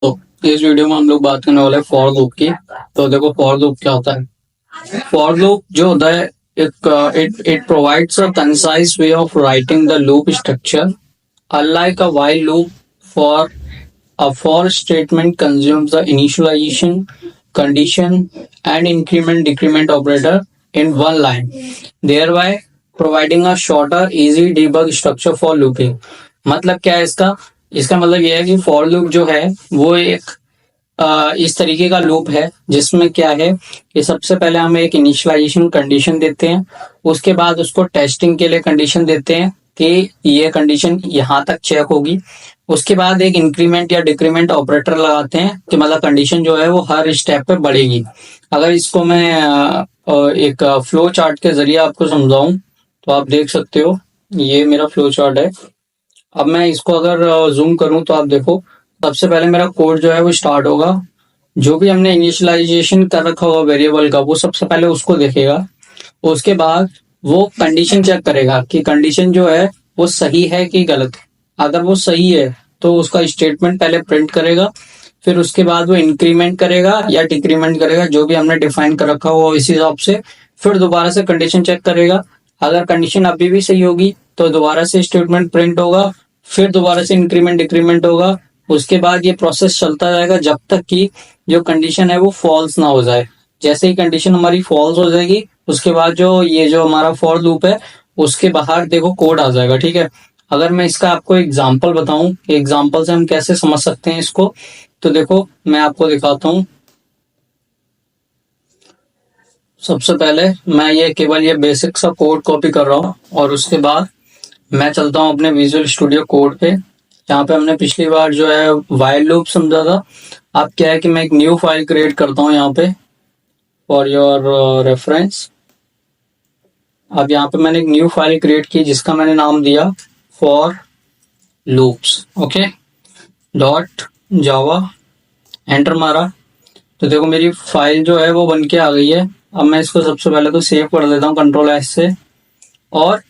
तो इस वीडियो में हम लोग बात करने वाले हैं फॉर लूप की। तो देखो फॉर लूप क्या होता है। फॉर लूप जो होता है it provides a concise way of writing the loop structure. Unlike a while loop, for a for statement consumes the initialization, condition, and increment decrement operator in one line, thereby providing a shorter, easy debug structure for looping. मतलब क्या है इसका? इसका मतलब यह है कि for loop जो है वो एक इस तरीके का लूप है जिसमें क्या है कि सबसे पहले हम एक इनिशियलाइजेशन कंडीशन देते हैं, उसके बाद उसको टेस्टिंग के लिए कंडीशन देते हैं कि ये कंडीशन यहाँ तक चेक होगी। उसके बाद एक इंक्रीमेंट या डिक्रीमेंट ऑपरेटर लगाते हैं कि मतलब कंडीशन जो है वो हर स्टेप पे बढ़ेगी। अगर इसको मैं एक फ्लो चार्ट के जरिए आपको समझाऊं तो आप देख सकते हो, ये मेरा फ्लो चार्ट है। अब मैं इसको अगर जूम करूं तो आप देखो, सबसे पहले मेरा कोड जो है वो स्टार्ट होगा। जो भी हमने इनिशियलाइजेशन कर रखा होगा वेरिएबल का वो सबसे पहले उसको देखेगा। उसके बाद वो कंडीशन चेक करेगा कि कंडीशन जो है वो सही है कि गलत। अगर वो सही है तो उसका स्टेटमेंट पहले प्रिंट करेगा, फिर उसके बाद वो इंक्रीमेंट करेगा या डिक्रीमेंट करेगा, जो भी हमने डिफाइन कर रखा हो इस हिसाब से। फिर दोबारा से कंडीशन चेक करेगा, अगर कंडीशन अभी भी सही होगी तो दोबारा से स्टेटमेंट प्रिंट होगा, फिर दोबारा से इंक्रीमेंट डिक्रीमेंट होगा। उसके बाद ये प्रोसेस चलता जाएगा जब तक कि जो कंडीशन है वो फॉल्स ना हो जाए। जैसे ही कंडीशन हमारी फॉल्स हो जाएगी उसके बाद जो हमारा फॉर लूप है उसके बाहर देखो कोड आ जाएगा। ठीक है, अगर मैं इसका आपको एग्जांपल बताऊं, एग्जांपल से हम कैसे समझ सकते हैं इसको, तो देखो मैं आपको दिखाता हूं। सबसे पहले मैं केवल ये बेसिक सा कोड कॉपी कर रहा हूँ और उसके बाद मैं चलता हूँ अपने विजुअल स्टूडियो कोड पे, जहाँ पे हमने पिछली बार जो है वाइल लूप समझा था। अब क्या है कि मैं एक न्यू फाइल क्रिएट करता हूँ यहाँ पे फॉर योर रेफरेंस। अब यहाँ पे मैंने एक न्यू फाइल क्रिएट की जिसका मैंने नाम दिया for loops. Okay, dot Java, enter मारा तो देखो मेरी फाइल जो है वो बन के आ गई है। अब मैं इसको सबसे पहले तो सेव कर देता हूँ कंट्रोल एस से। और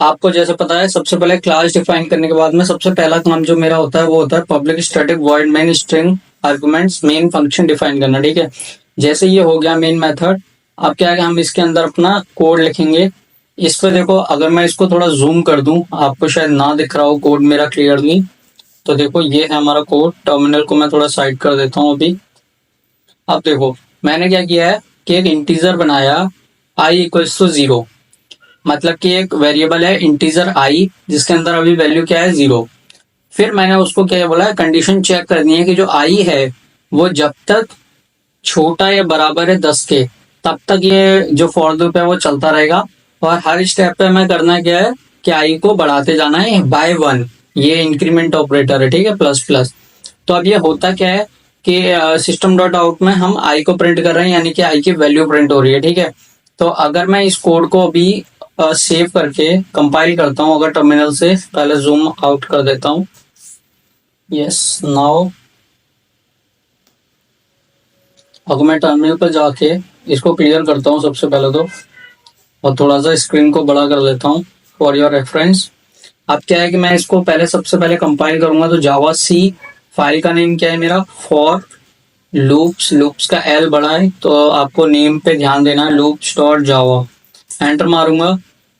आपको जैसे पता है सबसे पहले क्लास डिफाइन करने के बाद में सबसे पहला काम जो मेरा होता है वो होता है public static void main string arguments main function define करना। ठीक है, जैसे ये हो गया मेन मेथड, अब क्या है कि हम इसके अंदर अपना कोड लिखेंगे। इस पे देखो, अगर मैं इसको थोड़ा जूम कर दूं, आपको शायद ना दिख रहा हो कोड मेरा क्लियरली, तो देखो ये है हमारा कोड। टर्मिनल को मैं थोड़ा साइड कर देता हूँ अभी। अब देखो मैंने क्या किया है कि एक इंटीजर बनाया i इक्वल्स टू 0, मतलब कि एक वेरिएबल है इंटीजर i जिसके अंदर अभी वैल्यू क्या है 0। फिर मैंने उसको क्या बोला है, कंडीशन चेक करनी है कि जो i है वो जब तक छोटा या बराबर है 10 के तब तक ये जो फॉर लूप है वो चलता रहेगा। और हर स्टेप पे मैं करना क्या है कि i को बढ़ाते जाना है बाय 1। ये इंक्रीमेंट ऑपरेटर है, ठीक है, प्लस प्लस। तो अब ये होता क्या है कि सिस्टम डॉट आउट में हम i को प्रिंट कर रहे हैं, यानी कि i की वैल्यू प्रिंट हो रही है। ठीक है, तो अगर मैं इस कोड को अभी सेव करके कंपाइल करता हूँ, अगर टर्मिनल से पहले जूम आउट कर देता हूँ। यस, नाउ अगर मैं टर्मिनल पर जाके इसको क्लियर करता हूँ सबसे पहले तो, और थोड़ा सा स्क्रीन को बड़ा कर देता हूँ फॉर योर रेफरेंस। अब क्या है कि मैं इसको पहले सबसे पहले कंपाइल करूंगा तो जावा सी फाइल का नेम क्या है मेरा, फॉर लूप्स। लूप्स का एल बड़ा है तो आपको नेम पे ध्यान देना है, लूप्स डॉट जावा। एंटर मारूंगा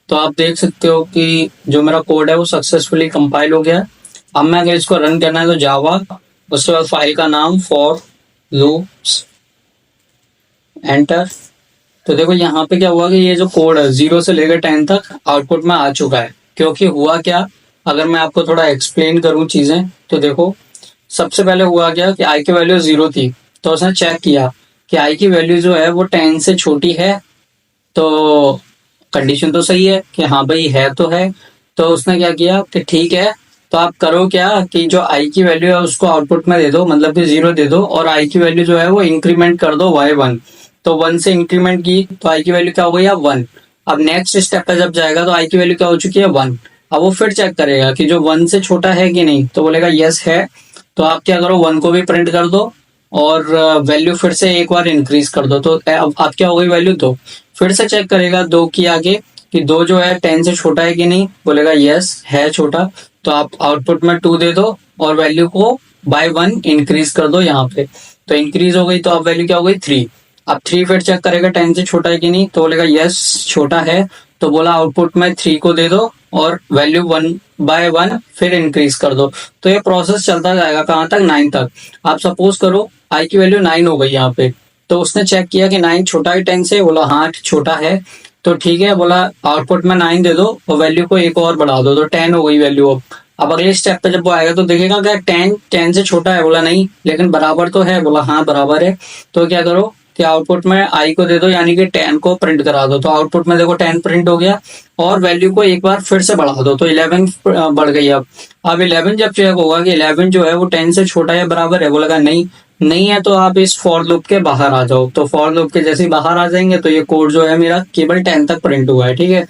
तो आप देख सकते हो कि जो मेरा कोड है वो सक्सेसफुली कंपाइल हो गया है। अब मैं अगर इसको रन करना है तो जावा, उसके बाद फाइल का नाम फॉर लूप्स, एंटर। तो देखो यहाँ पे क्या हुआ कि ये जो कोड है 0 से लेकर 10 तक आउटपुट में आ चुका है। क्योंकि हुआ क्या, अगर मैं आपको थोड़ा एक्सप्लेन करूं चीजें तो देखो, सबसे पहले हुआ क्या कि आई की वैल्यू 0 थी, तो उसने चेक किया कि आई की वैल्यू जो है वो 10 से छोटी है। तो कंडीशन तो सही है कि हाँ भाई है तो है। तो उसने क्या किया कि ठीक है, तो आप करो क्या कि जो आई की वैल्यू है उसको आउटपुट में दे दो, मतलब कि 0 दे दो, और आई की वैल्यू जो है वो इंक्रीमेंट कर दो बाय 1। तो 1 से इंक्रीमेंट की तो आई की वैल्यू क्या हो गई अब 1। अब नेक्स्ट स्टेप पे जब जाएगा तो आई की वैल्यू क्या हो चुकी है 1। अब वो फिर चेक करेगा कि जो 1 से छोटा है कि नहीं, तो बोलेगा यस है। तो आप क्या करो, 1 को भी प्रिंट कर दो और वैल्यू फिर से एक बार इंक्रीज कर दो। तो अब आप क्या हो गई वैल्यू 2। फिर से चेक करेगा 2 की आगे कि 2 जो है 10 से छोटा है कि नहीं, बोलेगा यस है छोटा। तो आप आउटपुट में 2 दे दो और वैल्यू को बाय 1 इंक्रीज कर दो यहाँ पे, तो इंक्रीज हो गई, तो अब वैल्यू क्या हो गई 3। अब 3 फिर चेक करेगा 10 से छोटा है कि नहीं, तो बोलेगा यस छोटा है, तो बोला आउटपुट में 3 को दे दो और वैल्यू 1/1 फिर इंक्रीज कर दो। तो ये प्रोसेस चलता जाएगा कहाँ तक, 9 तक। आप सपोज करो आई की वैल्यू 9 हो गई यहाँ पे, तो उसने चेक किया कि 9 छोटा है 10 से, बोला हाँ छोटा है, तो ठीक है, बोला आउटपुट में 9 दे दो और वैल्यू को एक और बढ़ा दो, तो 10 हो गई वैल्यू। अब अगले स्टेप पे जब वो आएगा तो देखेगा क्या 10 से छोटा है, बोला नहीं, लेकिन बराबर तो है, बोला हाँ बराबर है। तो क्या करो कि आउटपुट में आई को दे दो, यानी कि 10 को प्रिंट करा दो, तो आउटपुट में देखो 10 प्रिंट हो गया और वैल्यू को एक बार फिर से बढ़ा दो, तो 11 बढ़ गई। अब 11 जब चेक होगा कि 11 जो है वो 10 से छोटा या बराबर है, बोलेगा नहीं नहीं है, तो आप इस फॉर लूप के बाहर आ जाओ। तो फॉर लूप के जैसे ही बाहर आ जाएंगे तो ये कोड जो है मेरा केवल 10 तक प्रिंट हुआ है, ठीक है।